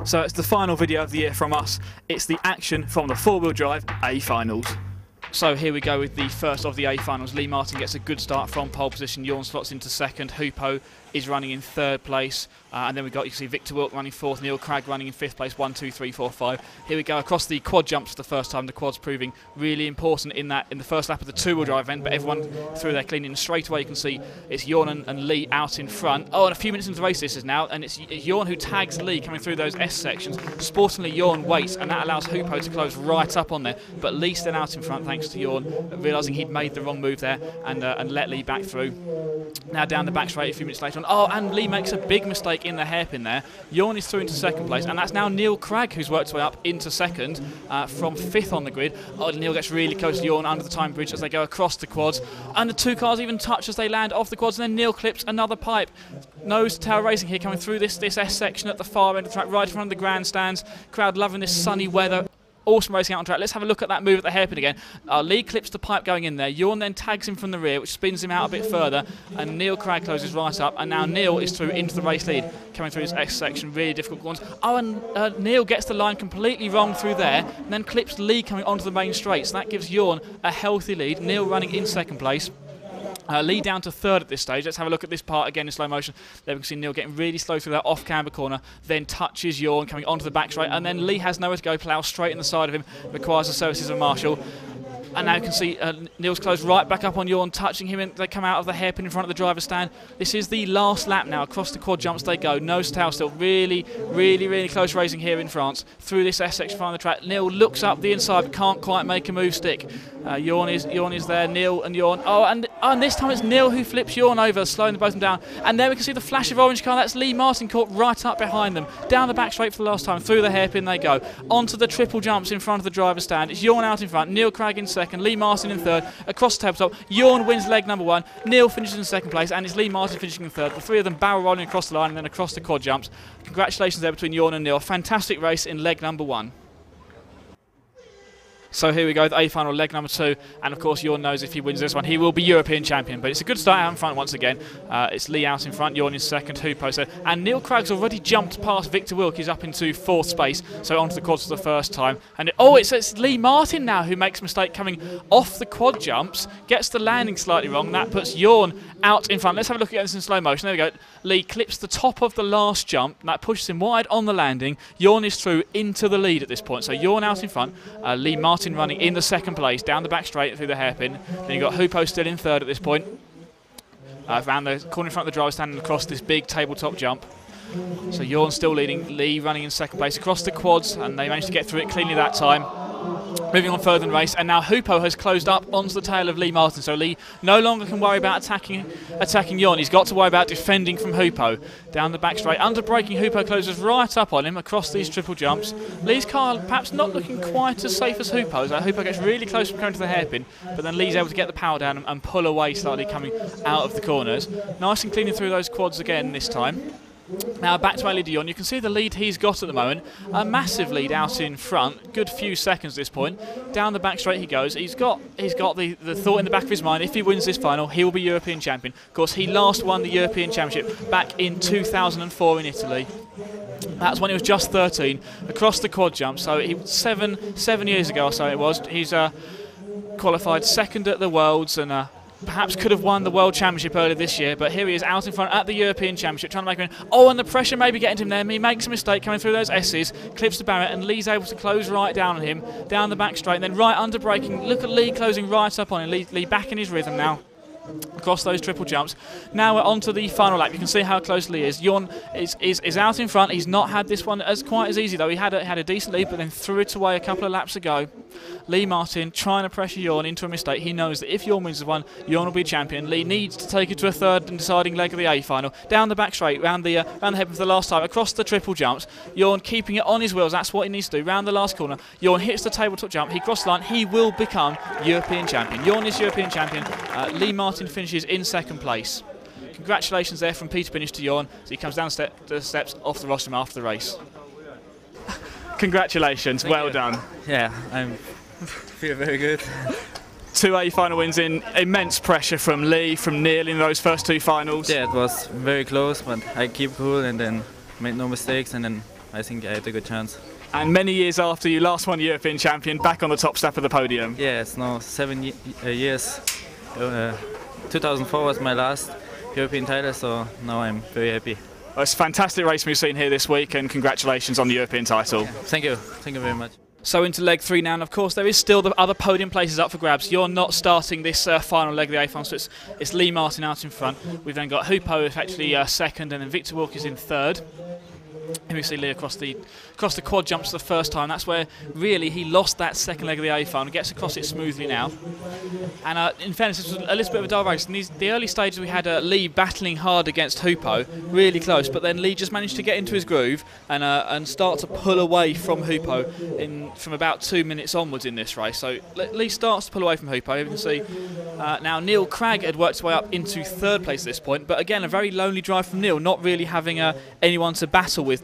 So it's the final video of the year from us. It's the action from the four-wheel drive A finals. So here we go with the first of the A finals. Lee Martin gets a good start from pole position. Jorn slots into second. Hupo is running in third place. And then we've got, you can see Victor Wilk running fourth, Neil Cragg running in fifth place, 1, 2, 3, 4, 5. Here we go across the quad jumps for the first time. The quad's proving really important in the first lap of the two-wheel drive event, but everyone through there clean. And straight away you can see it's Jorn and Lee out in front. Oh, and a few minutes into the race this is now, and it's Jorn who tags Lee coming through those S sections. Sportingly, Jorn waits, and that allows Hupo to close right up on there, but Lee's then out in front thanks to Jorn, realising he'd made the wrong move there and let Lee back through. Now down the back straight a few minutes later on. Oh, and Lee makes a big mistake in the hairpin there. Jorn is through into second place, and that's now Neil Cragg who's worked his way up into second from fifth on the grid. Oh, Neil gets really close to Jorn under the time bridge as they go across the quads, and the two cars even touch as they land off the quads, and then Neil clips another pipe. Nose to tail racing here, coming through this S section at the far end of the track, right in front of the grandstands. Crowd loving this sunny weather. Awesome racing out on track. Let's have a look at that move at the hairpin again. Lee clips the pipe going in there. Jorn then tags him from the rear, which spins him out a bit further, and Neil Cragg closes right up, and now Neil is through into the race lead, coming through his X section, really difficult corners. Oh, and Neil gets the line completely wrong through there, and then clips Lee coming onto the main straight, so that gives Jorn a healthy lead. Neil running in second place. Lee down to third at this stage. Let's have a look at this part again in slow motion. There we can see Neil getting really slow through that off-camber corner, then touches Jorn coming onto the back straight, and then Lee has nowhere to go, plough straight in the side of him, requires the services of Marshall. And now you can see Neil's closed right back up on Jorn, touching him, and they come out of the hairpin in front of the driver's stand. This is the last lap now. Across the quad jumps they go. Nose to tail still. Really, really, really close racing here in France. Through this S section front of the track. Neil looks up the inside but can't quite make a move stick. Jorn is there. Neil and Jorn. Oh, and this time it's Neil who flips Jorn over, slowing the both of them down. And there we can see the flash of orange car. That's Lee Martin caught right up behind them. Down the back straight for the last time. Through the hairpin they go. Onto the triple jumps in front of the driver's stand. It's Jorn out in front. Neil Cragg in second. Lee Martin in third. Across the tabletop. Jorn wins leg number one. Neil finishes in second place. And it's Lee Martin finishing in third. The three of them barrel rolling across the line and then across the quad jumps. Congratulations there between Jorn and Neil. Fantastic race in leg number one. So here we go, the A final, leg number two, and of course Jorn knows if he wins this one, he will be European champion. But it's a good start out in front once again. It's Lee out in front, Jorn in second, Hupo so, and Neil Cragg's already jumped past Victor Wilk. He's up into fourth space, so onto the quads for the first time. And it's Lee Martin now who makes a mistake coming off the quad jumps, gets the landing slightly wrong. That puts Jorn out in front. Let's have a look at this in slow motion. There we go. Lee clips the top of the last jump, and that pushes him wide on the landing. Jorn is through into the lead at this point. So Jorn out in front, Lee Martin running in the second place, down the back straight through the hairpin. Then you've got Hupo still in third at this point. Around the corner in front of the driver standing across this big tabletop jump. So Jorn still leading, Lee running in second place across the quads, and they managed to get through it cleanly that time. Moving on further in the race, and now Hupo has closed up onto the tail of Lee Martin, so Lee no longer can worry about attacking Jorn. He's got to worry about defending from Hupo. Down the back straight, under braking, Hupo closes right up on him across these triple jumps. Lee's car perhaps not looking quite as safe as Hupo's. Hupo gets really close from going to the hairpin, but then Lee's able to get the power down and pull away slightly coming out of the corners. Nice and cleaning through those quads again this time. Now back to our leader Jorn. You can see the lead he's got at the moment. A massive lead out in front. Good few seconds at this point. Down the back straight he goes. He's got the thought in the back of his mind, if he wins this final, he will be European champion. Of course, he last won the European Championship back in 2004 in Italy. That's when he was just 13. Across the quad jump. So he 7 years ago or so it was. He's qualified second at the Worlds and perhaps could have won the World Championship earlier this year, but here he is out in front at the European Championship trying to make a win. Oh, and the pressure maybe getting to him there. He makes a mistake coming through those S's, clips the barrier, and Lee's able to close right down on him, down the back straight, and then right under braking. Look at Lee closing right up on him. Lee back in his rhythm now. Across those triple jumps. Now we're on to the final lap. You can see how close Lee is. Jorn is out in front. He's not had this one as quite as easy though. He had a decent lead, but then threw it away a couple of laps ago. Lee Martin trying to pressure Jorn into a mistake. He knows that if Jorn wins the one, Jorn will be champion. Lee needs to take it to a third and deciding leg of the A final. Down the back straight, round the head for the last time, across the triple jumps. Jorn keeping it on his wheels. That's what he needs to do. Round the last corner, Jorn hits the tabletop jump. He crosses the line. He will become European champion. Jorn is European champion. Lee Martin finishes in second place. Congratulations there from Peter Binish to Jorn as he comes down the steps off the rostrum after the race. Congratulations, well done. Yeah, I feel very good. 2 A final wins in immense pressure from Lee, from Neil in those first two finals. Yeah, it was very close, but I keep cool and then made no mistakes and then I think I had a good chance. And many years after you last won European champion, back on the top step of the podium. Yeah, it's now 7 years. 2004 was my last European title, so now I'm very happy. Well, it's a fantastic race we've seen here this week, and congratulations on the European title. Yeah, thank you very much. So into leg 3 now, and of course there is still the other podium places up for grabs. You're not starting this final leg of the A final, so it's Lee Martin out in front. We've then got Hupo actually second, and then Victor Wilk is in third. And we see Lee across the quad jumps for the first time. That's where really he lost that second leg of the A final. Gets across it smoothly now. And in fairness, this was a little bit of a dull race. In the early stages we had Lee battling hard against Hupo, really close. But then Lee just managed to get into his groove and start to pull away from Hupo from about 2 minutes onwards in this race. So Lee starts to pull away from Hupo. You can see now Neil Cragg had worked his way up into third place at this point. But again, a very lonely drive from Neil, not really having anyone to battle with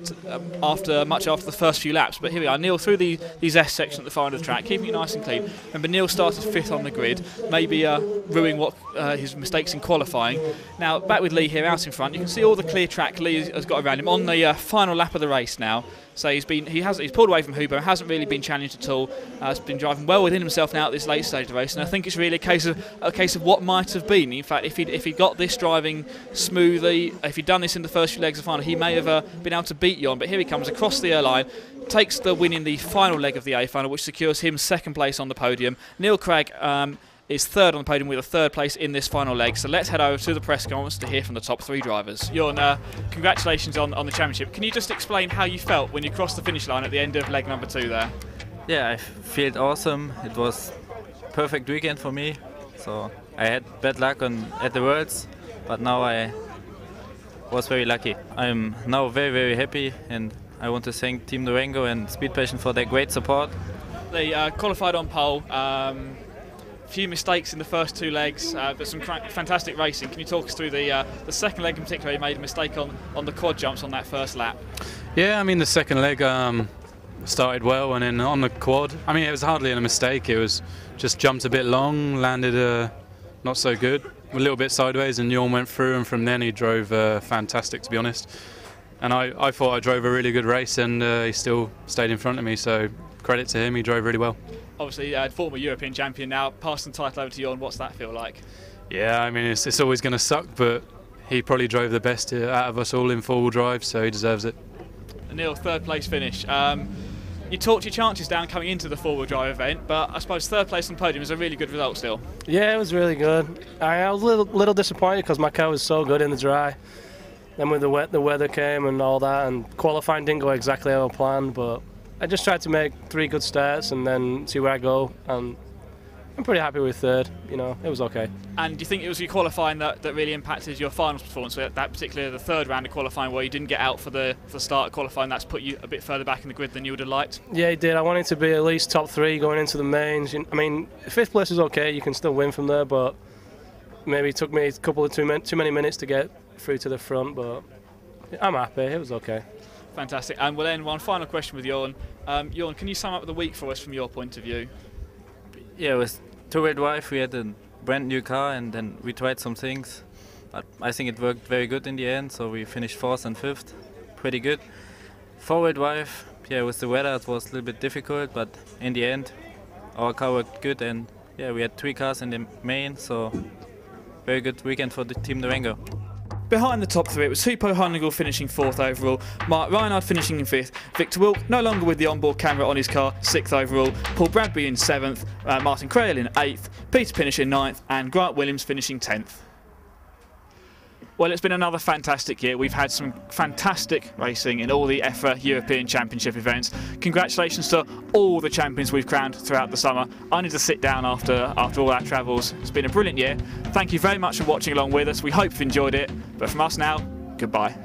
much after the first few laps. But here we are, Neil through these S sections at the far end of the track, keeping it nice and clean. Remember, Neil started 5th on the grid, maybe ruining his mistakes in qualifying. Now back with Lee here out in front. You can see all the clear track Lee has got around him on the final lap of the race now. So he's pulled away from Hupo, hasn't really been challenged at all. Has been driving well within himself now at this late stage of the race, and I think it's really a case of what might have been. In fact, if he got this driving smoothly, if he'd done this in the first few legs of the final, he may have been able to beat Jon. But here he comes across the line, takes the win in the final leg of the A final, which secures him second place on the podium. Neil Cragg is third on the podium with a third place in this final leg. So let's head over to the press conference to hear from the top 3 drivers. Jon, congratulations on the championship. Can you just explain how you felt when you crossed the finish line at the end of leg number 2 there? Yeah, I felt awesome. It was a perfect weekend for me. So I had bad luck at the Worlds, but now I was very lucky. I'm now very, very happy, and I want to thank Team Durango and Speed Passion for their great support. They qualified on pole. Few mistakes in the first 2 legs, but some fantastic racing. Can you talk us through the second leg in particular? You made a mistake on the quad jumps on that first lap. Yeah, I mean the second leg started well, and then on the quad, I mean it was hardly a mistake. It was just jumped a bit long, landed not so good, a little bit sideways, and Jon went through, and from then he drove fantastic, to be honest. And I thought I drove a really good race, and he still stayed in front of me, so credit to him, he drove really well. Obviously, former European champion now, passing the title over to Jon. What's that feel like? Yeah, I mean, it's always going to suck, but he probably drove the best out of us all in four-wheel drive, so he deserves it. Neil, third place finish. You talked your chances down coming into the four-wheel drive event, but I suppose third place on the podium is a really good result still. Yeah, it was really good. I was a little disappointed because my car was so good in the dry. Then when the weather came and all that, and qualifying didn't go exactly how I planned, but I just tried to make 3 good starts and then see where I go, and I'm pretty happy with third. You know, it was okay. And do you think it was your qualifying that really impacted your finals performance? So that particularly the third round of qualifying where you didn't get out for the start of qualifying, that's put you a bit further back in the grid than you would have liked? Yeah, it did. I wanted to be at least top 3 going into the mains. I mean, 5th place is okay. You can still win from there, but maybe it took me a couple of too many minutes to get through to the front. But I'm happy. It was okay. Fantastic. And we'll end one final question with Jon. Jon, can you sum up the week for us from your point of view? Yeah, it was two-wheel drive. We had a brand new car, and then we tried some things. But I think it worked very good in the end, so we finished 4th and 5th. Pretty good. Four-wheel drive, yeah, with the weather it was a little bit difficult, but in the end our car worked good, and yeah, we had 3 cars in the main, so very good weekend for the Team Durango. Behind the top 3, it was Hupo Heinagel finishing 4th overall, Mark Reinhard finishing in 5th, Victor Wilk, no longer with the onboard camera on his car, 6th overall, Paul Bradbury in 7th, Martin Crail in 8th, Peter Pinnish in 9th, and Grant Williams finishing 10th. Well, it's been another fantastic year. We've had some fantastic racing in all the EFRA European Championship events. Congratulations to all the champions we've crowned throughout the summer. I need to sit down after all our travels. It's been a brilliant year. Thank you very much for watching along with us. We hope you've enjoyed it. But from us now, goodbye.